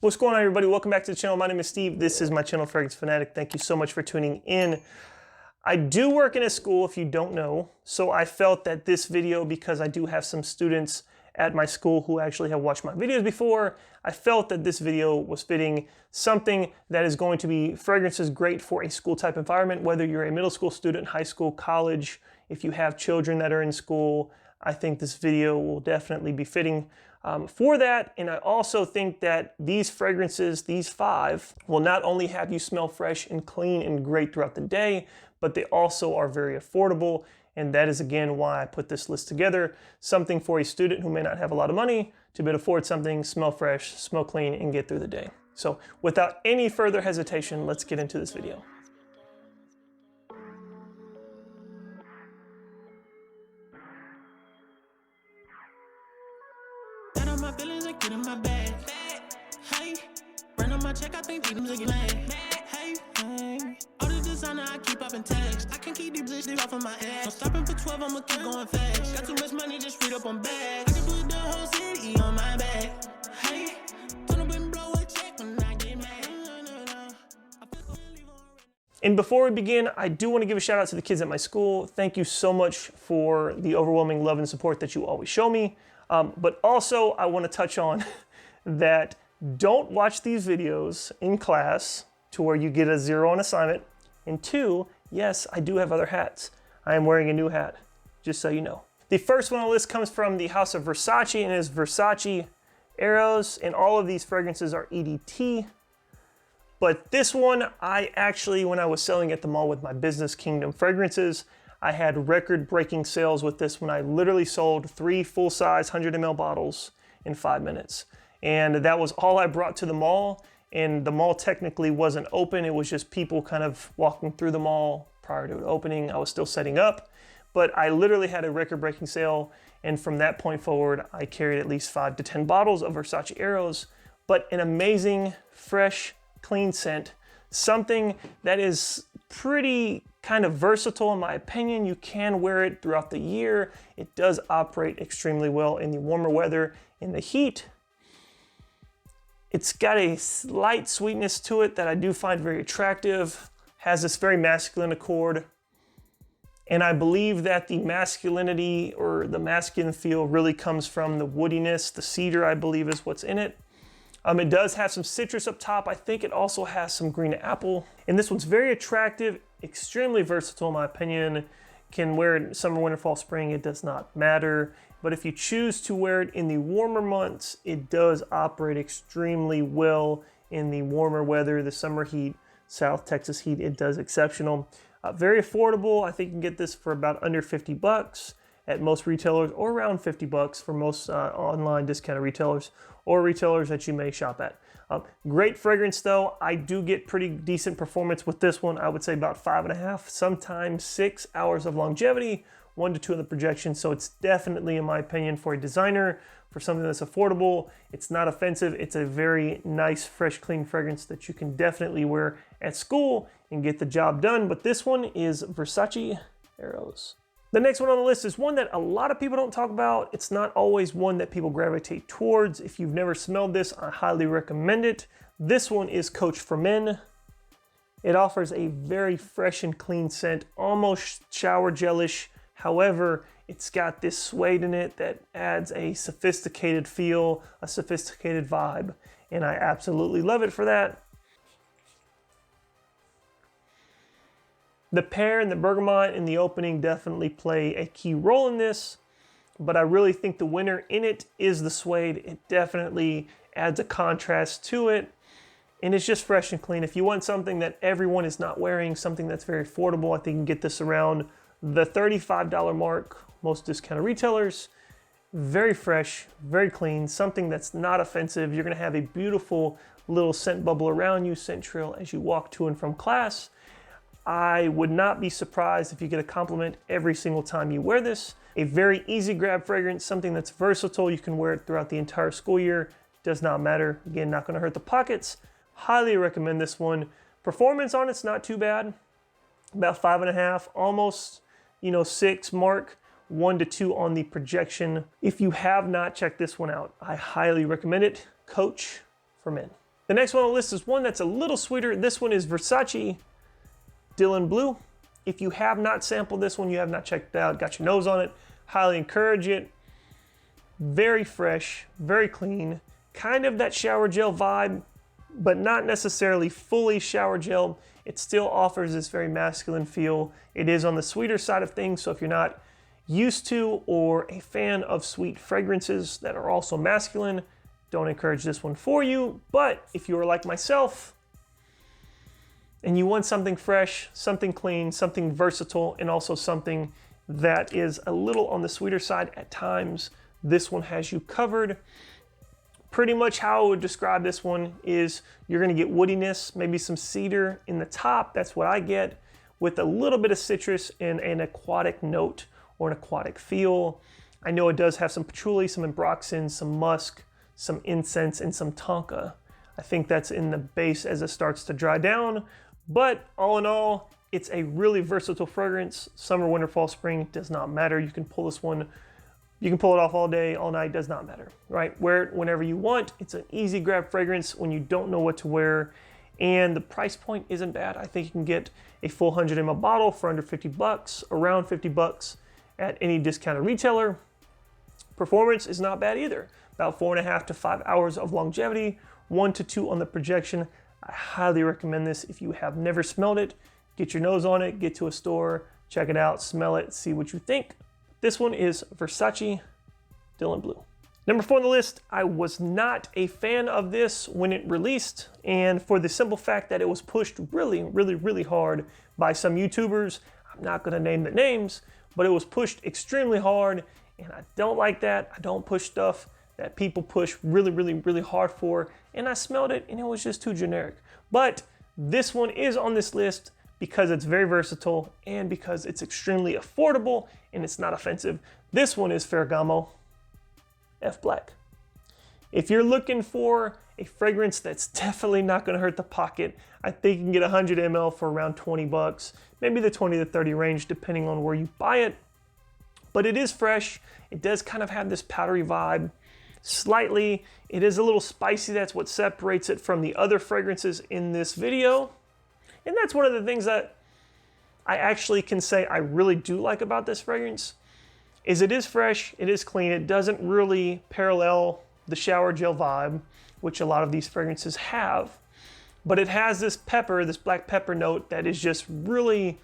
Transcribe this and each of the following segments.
What's going on, everybody? Welcome back to the channel. My name is Steve. This is my channel, Fragrance Fanatic. Thank you so much for tuning in. I do work in a school, if you don't know, so I felt that this video, because I do have some students at my school who actually have watched my videos before, I felt that this video was fitting, something that is going to be fragrances great for a school type environment, whether you're a middle school student, high school, college, if you have children that are in school. I think this video will definitely be fitting for that. And I also think that these fragrances, these 5, will not only have you smell fresh and clean and great throughout the day, but they also are very affordable. And that is again why I put this list together. Something for a student who may not have a lot of money to be able to afford something, smell fresh, smell clean, and get through the day. So without any further hesitation, let's get into this video. My feelings are getting my bag. Hey, run on my check, I think them looking mad. Hey, all the designer I keep up in text. I can keep these bitches off of my ass. I'm stopping for 12, I'ma keep going fast. Got too much money, just read up on bags. I can put the whole city on my back. Hey, turn up and blow a check when I get mad. And before we begin, I do want to give a shout out to the kids at my school. Thank you so much for the overwhelming love and support that you always show me. But also, I want to touch on that don't watch these videos in class to where you get a 0 on assignment. And 2, yes, I do have other hats. I am wearing a new hat, just so you know. The first one on the list comes from the house of Versace and is Versace Arrows. And all of these fragrances are EDT. But this one, I actually, when I was selling at the mall with my business, Kingdom Fragrances, I had record-breaking sales with this when I literally sold 3 full-size 100 ml bottles in 5 minutes. And that was all I brought to the mall. And the mall technically wasn't open. It was just people kind of walking through the mall prior to it opening. I was still setting up. But I literally had a record-breaking sale. And from that point forward, I carried at least 5 to 10 bottles of Versace Arrows. But an amazing, fresh, clean scent. Something that is pretty kind of versatile in my opinion. You can wear it throughout the year. It does operate extremely well in the warmer weather. In the heat, it's got a slight sweetness to it that I do find very attractive. Has this very masculine accord. And I believe that the masculinity or the masculine feel really comes from the woodiness. The cedar, I believe, is what's in it. It does have some citrus up top. I think it also has some green apple. And this one's very attractive, extremely versatile in my opinion. Can wear it summer, winter, fall, spring, it does not matter. But if you choose to wear it in the warmer months, it does operate extremely well in the warmer weather, the summer heat, South Texas heat, it does exceptional. Very affordable. I think you can get this for about under 50 bucks at most retailers, or around 50 bucks for most online discounted retailers or retailers that you may shop at. Great fragrance though. I do get pretty decent performance with this one. I would say about 5.5, sometimes 6 hours of longevity, 1 to 2 in the projection. So it's definitely, in my opinion, for a designer, for something that's affordable. It's not offensive. It's a very nice, fresh, clean fragrance that you can definitely wear at school and get the job done. But this one is Versace Arrows. The next one on the list is one that a lot of people don't talk about. It's not always one that people gravitate towards. If you've never smelled this, I highly recommend it. This one is Coach for Men. It offers a very fresh and clean scent, almost shower gelish. However, it's got this suede in it that adds a sophisticated feel, a sophisticated vibe, and I absolutely love it for that. The pear and the bergamot in the opening definitely play a key role in this, but I really think the winner in it is the suede. It definitely adds a contrast to it, and it's just fresh and clean. If you want something that everyone is not wearing, something that's very affordable, I think you can get this around the $35 mark, most discounted retailers. Very fresh, very clean, something that's not offensive. You're gonna have a beautiful little scent bubble around you, scent trail as you walk to and from class. I would not be surprised if you get a compliment every single time you wear this. A very easy grab fragrance, something that's versatile. You can wear it throughout the entire school year. Does not matter. Again, not gonna hurt the pockets. Highly recommend this one. Performance on it's not too bad. About 5.5, almost, 6 mark. 1 to 2 on the projection. If you have not checked this one out, I highly recommend it. Coach for Men. The next one on the list is one that's a little sweeter. This one is Versace Dylan Blue. If you have not sampled this one, you have not checked it out, got your nose on it, highly encourage it. Very fresh, very clean, kind of that shower gel vibe, but not necessarily fully shower gel. It still offers this very masculine feel. It is on the sweeter side of things, so if you're not used to or a fan of sweet fragrances that are also masculine, don't encourage this one for you. But if you are like myself and you want something fresh, something clean, something versatile, and also something that is a little on the sweeter side at times, this one has you covered. Pretty much how I would describe this one is you're gonna get woodiness, maybe some cedar in the top, that's what I get, with a little bit of citrus and an aquatic note or an aquatic feel. I know it does have some patchouli, some ambroxan, some musk, some incense, and some tonka. I think that's in the base as it starts to dry down, but all in all, it's a really versatile fragrance. Summer, winter, fall, spring, does not matter. You can pull this one, you can pull it off all day, all night, does not matter, right? Wear it whenever you want. It's an easy grab fragrance when you don't know what to wear, and the price point isn't bad. I think you can get a full 100 ml bottle for under 50 bucks, around 50 bucks at any discounted retailer. Performance is not bad either. About 4.5 to 5 hours of longevity, 1 to 2 on the projection. I highly recommend this if you have never smelled it. Get your nose on it, get to a store, check it out, smell it, see what you think. This one is Versace Dylan Blue. Number 4 on the list, I was not a fan of this when it released, and for the simple fact that it was pushed really hard by some YouTubers. I'm not gonna name the names, but it was pushed extremely hard, and I don't like that. I don't push stuff that people push really hard for, and I smelled it and it was just too generic. But this one is on this list because it's very versatile and because it's extremely affordable and it's not offensive. This one is Ferragamo F Black. If you're looking for a fragrance that's definitely not gonna hurt the pocket, I think you can get 100 ml for around 20 bucks, maybe the 20 to 30 range depending on where you buy it. But it is fresh. It does kind of have this powdery vibe. Slightly, it is a little spicy. That's what separates it from the other fragrances in this video. And that's one of the things that I actually can say I really do like about this fragrance, is it is fresh, it is clean, it doesn't really parallel the shower gel vibe, which a lot of these fragrances have, but it has this pepper, this black pepper note that is just really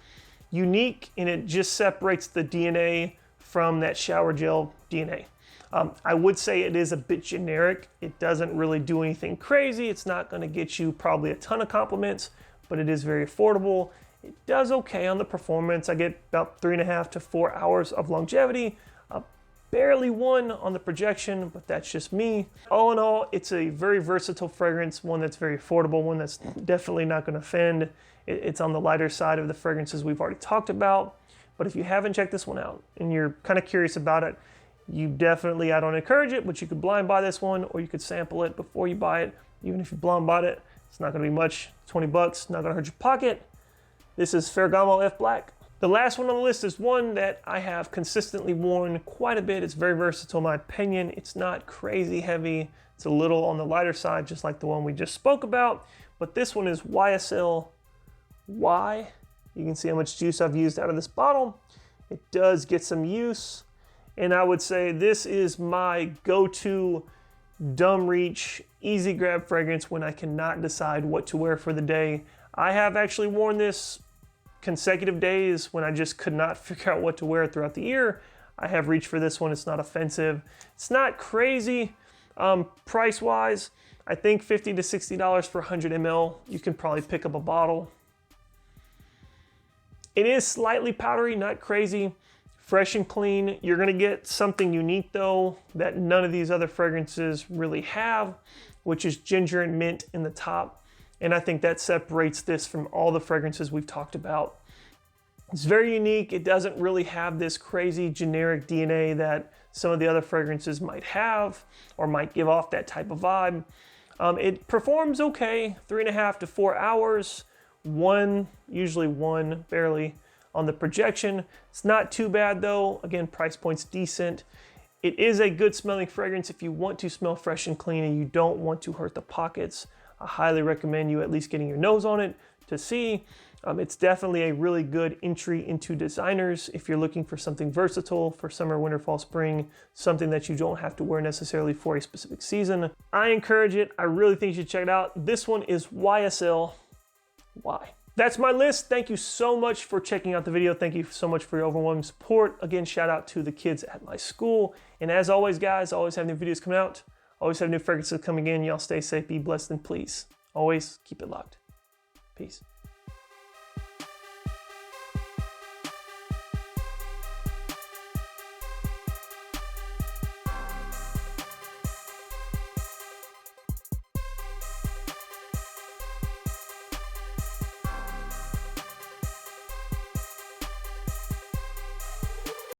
unique, and it just separates the DNA from that shower gel DNA. I would say it is a bit generic. It doesn't really do anything crazy. It's not gonna get you probably a ton of compliments, but it is very affordable. It does okay on the performance. I get about 3.5 to 4 hours of longevity, barely 1 on the projection, but that's just me. All in all, it's a very versatile fragrance, one that's very affordable, one that's definitely not gonna offend. It's on the lighter side of the fragrances we've already talked about. But if you haven't checked this one out and you're kind of curious about it, you definitely, I don't encourage it, but you could blind buy this one or you could sample it before you buy it. Even if you blind buy it, it's not gonna be much, 20 bucks, not gonna hurt your pocket. This is Ferragamo F Black. The last one on the list is one that I have consistently worn quite a bit. It's very versatile in my opinion. It's not crazy heavy. It's a little on the lighter side, just like the one we just spoke about. But this one is YSL Y. You can see how much juice I've used out of this bottle. It does get some use. And I would say this is my go-to dumb reach, easy grab fragrance when I cannot decide what to wear for the day. I have actually worn this consecutive days when I just could not figure out what to wear throughout the year. I have reached for this one. It's not offensive. It's not crazy price-wise. I think $50 to $60 for 100 ml. You can probably pick up a bottle. It is slightly powdery, not crazy. Fresh and clean. You're gonna get something unique though that none of these other fragrances really have, which is ginger and mint in the top. And I think that separates this from all the fragrances we've talked about. It's very unique. It doesn't really have this crazy generic DNA that some of the other fragrances might have or might give off that type of vibe. It performs okay, 3.5 to 4 hours, usually one, barely on the projection. It's not too bad though. Again, price point's decent. It is a good smelling fragrance if you want to smell fresh and clean and you don't want to hurt the pockets. I highly recommend you at least getting your nose on it to see. It's definitely a really good entry into designers if you're looking for something versatile for summer, winter, fall, spring, something that you don't have to wear necessarily for a specific season. I encourage it. I really think you should check it out. This one is YSL. Why? That's my list. Thank you so much for checking out the video. Thank you so much for your overwhelming support. Again, shout out to the kids at my school. And as always, guys, always have new videos coming out. Always have new fragrances coming in. Y'all stay safe, be blessed, and please always keep it locked. Peace.